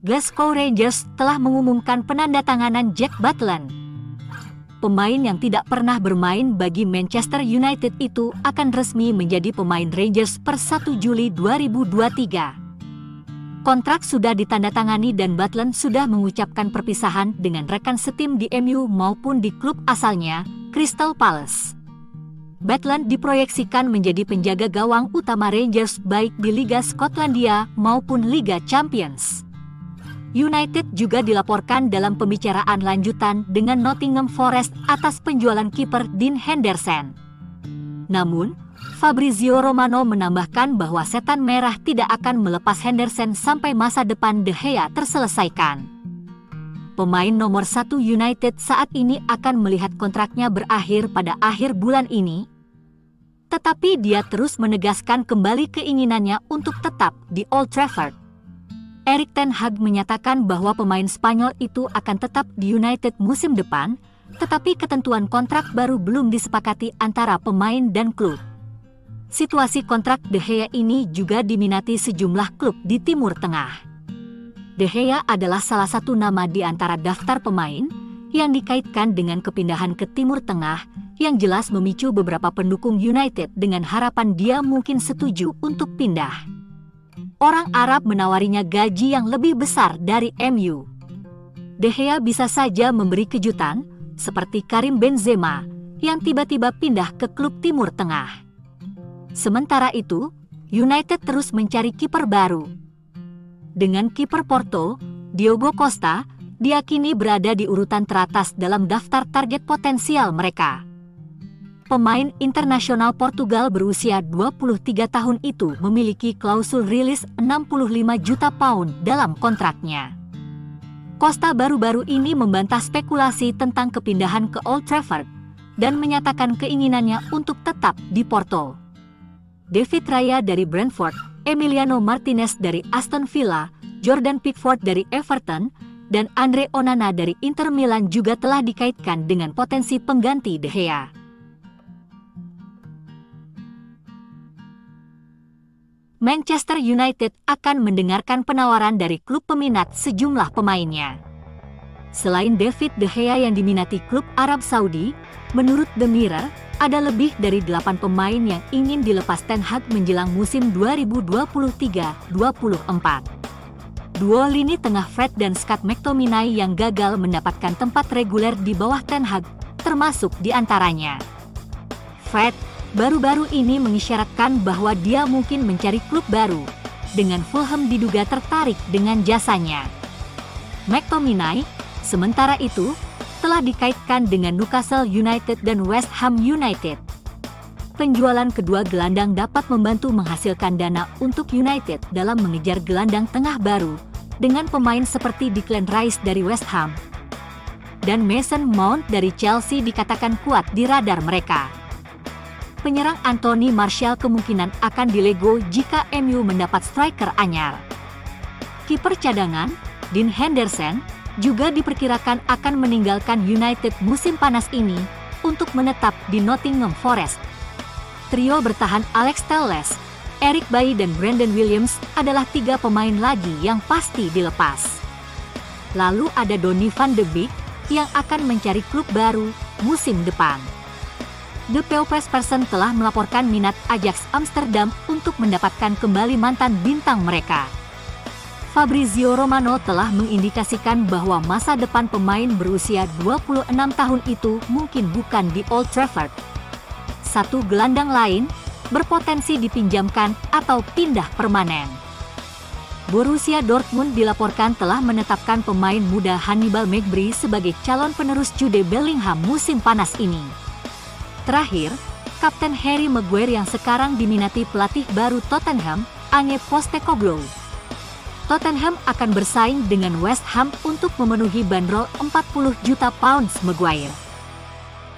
Glasgow Rangers telah mengumumkan penandatanganan Jack Butland. Pemain yang tidak pernah bermain bagi Manchester United itu akan resmi menjadi pemain Rangers per 1 Juli 2023. Kontrak sudah ditandatangani dan Butland sudah mengucapkan perpisahan dengan rekan setim di MU maupun di klub asalnya, Crystal Palace. Butland diproyeksikan menjadi penjaga gawang utama Rangers baik di Liga Skotlandia maupun Liga Champions. United juga dilaporkan dalam pembicaraan lanjutan dengan Nottingham Forest atas penjualan kiper Dean Henderson. Namun, Fabrizio Romano menambahkan bahwa setan merah tidak akan melepas Henderson sampai masa depan De Gea terselesaikan. Pemain nomor 1 United saat ini akan melihat kontraknya berakhir pada akhir bulan ini, tetapi dia terus menegaskan kembali keinginannya untuk tetap di Old Trafford. Erik ten Hag menyatakan bahwa pemain Spanyol itu akan tetap di United musim depan, tetapi ketentuan kontrak baru belum disepakati antara pemain dan klub. Situasi kontrak De Gea ini juga diminati sejumlah klub di Timur Tengah. De Gea adalah salah satu nama di antara daftar pemain yang dikaitkan dengan kepindahan ke Timur Tengah, yang jelas memicu beberapa pendukung United dengan harapan dia mungkin setuju untuk pindah. Orang Arab menawarinya gaji yang lebih besar dari MU. De Gea bisa saja memberi kejutan, seperti Karim Benzema, yang tiba-tiba pindah ke klub Timur Tengah. Sementara itu, United terus mencari kiper baru. Dengan kiper Porto, Diogo Costa, diyakini berada di urutan teratas dalam daftar target potensial mereka. Pemain internasional Portugal berusia 23 tahun itu memiliki klausul rilis 65 juta pound dalam kontraknya. Costa baru-baru ini membantah spekulasi tentang kepindahan ke Old Trafford dan menyatakan keinginannya untuk tetap di Porto. David Raya dari Brentford, Emiliano Martinez dari Aston Villa, Jordan Pickford dari Everton, dan Andre Onana dari Inter Milan juga telah dikaitkan dengan potensi pengganti De Gea. Manchester United akan mendengarkan penawaran dari klub peminat sejumlah pemainnya. Selain David De Gea yang diminati klub Arab Saudi, menurut The Mirror, ada lebih dari 8 pemain yang ingin dilepas Ten Hag menjelang musim 2023-24. Duo lini tengah Fred dan Scott McTominay yang gagal mendapatkan tempat reguler di bawah Ten Hag, termasuk di antaranya. Fred baru-baru ini mengisyaratkan bahwa dia mungkin mencari klub baru, dengan Fulham diduga tertarik dengan jasanya. McTominay, sementara itu, telah dikaitkan dengan Newcastle United dan West Ham United. Penjualan kedua gelandang dapat membantu menghasilkan dana untuk United dalam mengejar gelandang tengah baru, dengan pemain seperti Declan Rice dari West Ham dan Mason Mount dari Chelsea dikatakan kuat di radar mereka. Penyerang Anthony Martial kemungkinan akan dilego jika MU mendapat striker anyar. Kiper cadangan, Dean Henderson, juga diperkirakan akan meninggalkan United musim panas ini untuk menetap di Nottingham Forest. Trio bertahan Alex Telles, Eric Bailly dan Brandon Williams adalah 3 pemain lagi yang pasti dilepas. Lalu ada Donny van de Beek yang akan mencari klub baru musim depan. The Person telah melaporkan minat Ajax Amsterdam untuk mendapatkan kembali mantan bintang mereka. Fabrizio Romano telah mengindikasikan bahwa masa depan pemain berusia 26 tahun itu mungkin bukan di Old Trafford. Satu gelandang lain berpotensi dipinjamkan atau pindah permanen. Borussia Dortmund dilaporkan telah menetapkan pemain muda Hannibal Mejbri sebagai calon penerus Jude Bellingham musim panas ini. Terakhir, Kapten Harry Maguire yang sekarang diminati pelatih baru Tottenham, Ange Postecoglou. Tottenham akan bersaing dengan West Ham untuk memenuhi bandrol 40 juta pounds Maguire.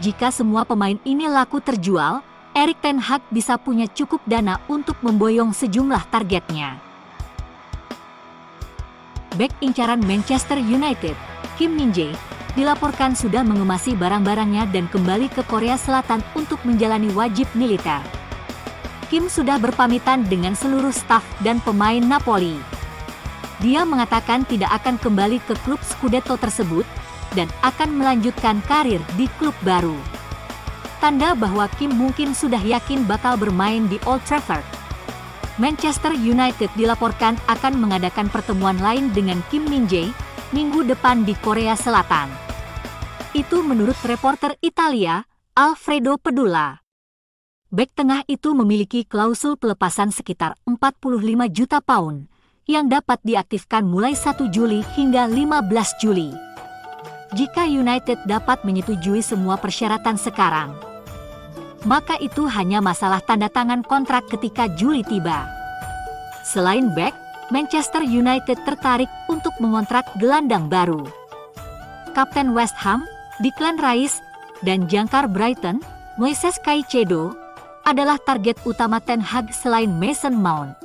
Jika semua pemain ini laku terjual, Erik ten Hag bisa punya cukup dana untuk memboyong sejumlah targetnya. Bek incaran Manchester United, Kim Min-jae, dilaporkan sudah mengemasi barang-barangnya dan kembali ke Korea Selatan untuk menjalani wajib militer. Kim sudah berpamitan dengan seluruh staf dan pemain Napoli. Dia mengatakan tidak akan kembali ke klub Scudetto tersebut dan akan melanjutkan karir di klub baru. Tanda bahwa Kim mungkin sudah yakin bakal bermain di Old Trafford. Manchester United dilaporkan akan mengadakan pertemuan lain dengan Kim Min-jae minggu depan di Korea Selatan. Itu menurut reporter Italia, Alfredo Pedula. Bek tengah itu memiliki klausul pelepasan sekitar 45 juta pound yang dapat diaktifkan mulai 1 Juli hingga 15 Juli. Jika United dapat menyetujui semua persyaratan sekarang, maka itu hanya masalah tanda tangan kontrak ketika Juli tiba. Selain bek, Manchester United tertarik untuk mengontrak gelandang baru. Kapten West Ham, Declan Rice, dan jangkar Brighton, Moises Caicedo, adalah target utama Ten Hag selain Mason Mount.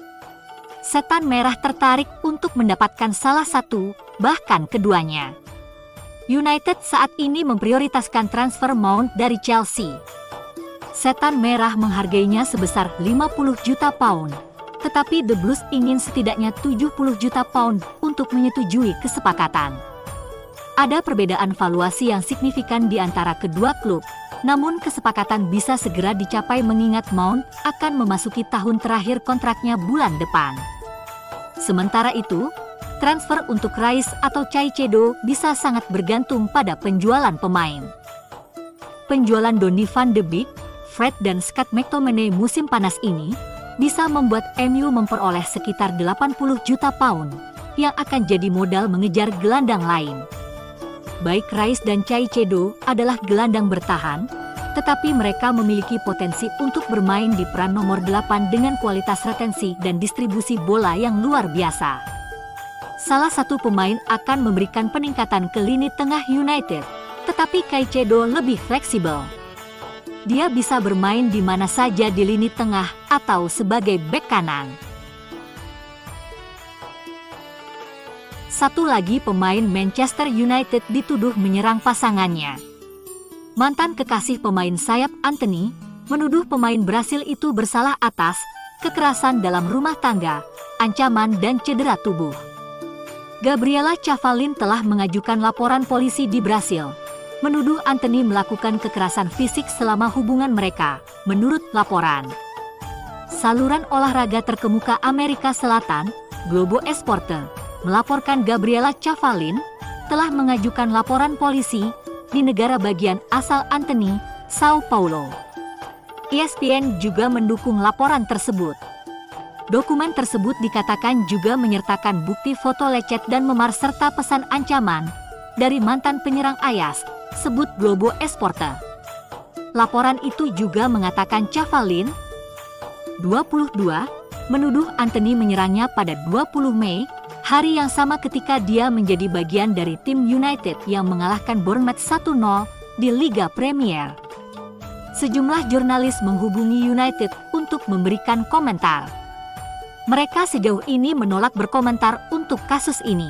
Setan Merah tertarik untuk mendapatkan salah satu, bahkan keduanya. United saat ini memprioritaskan transfer Mount dari Chelsea. Setan Merah menghargainya sebesar 50 juta pound, tetapi The Blues ingin setidaknya 70 juta pound untuk menyetujui kesepakatan. Ada perbedaan valuasi yang signifikan di antara kedua klub, namun kesepakatan bisa segera dicapai mengingat Mount akan memasuki tahun terakhir kontraknya bulan depan. Sementara itu, transfer untuk Rice atau Caicedo bisa sangat bergantung pada penjualan pemain. Penjualan Donny van de Beek, Fred dan Scott McTominay musim panas ini bisa membuat MU memperoleh sekitar 80 juta pound yang akan jadi modal mengejar gelandang lain. Baik Rice dan Caicedo adalah gelandang bertahan, tetapi mereka memiliki potensi untuk bermain di peran nomor 8 dengan kualitas retensi dan distribusi bola yang luar biasa. Salah satu pemain akan memberikan peningkatan ke lini tengah United, tetapi Caicedo lebih fleksibel. Dia bisa bermain di mana saja di lini tengah atau sebagai bek kanan. Satu lagi pemain Manchester United dituduh menyerang pasangannya. Mantan kekasih pemain sayap Antony menuduh pemain Brasil itu bersalah atas kekerasan dalam rumah tangga, ancaman dan cedera tubuh. Gabriela Cavallin telah mengajukan laporan polisi di Brasil, menuduh Antony melakukan kekerasan fisik selama hubungan mereka, menurut laporan. Saluran olahraga terkemuka Amerika Selatan, Globo Esporte, melaporkan Gabriela Cavallin telah mengajukan laporan polisi di negara bagian asal Antony, Sao Paulo. ESPN juga mendukung laporan tersebut. Dokumen tersebut dikatakan juga menyertakan bukti foto lecet dan memar serta pesan ancaman dari mantan penyerang Ajax, sebut Globo Esporte. Laporan itu juga mengatakan Cavallin, 22, menuduh Antony menyerangnya pada 20 Mei, hari yang sama ketika dia menjadi bagian dari tim United yang mengalahkan Bournemouth 1-0 di Liga Premier. Sejumlah jurnalis menghubungi United untuk memberikan komentar. Mereka sejauh ini menolak berkomentar untuk kasus ini.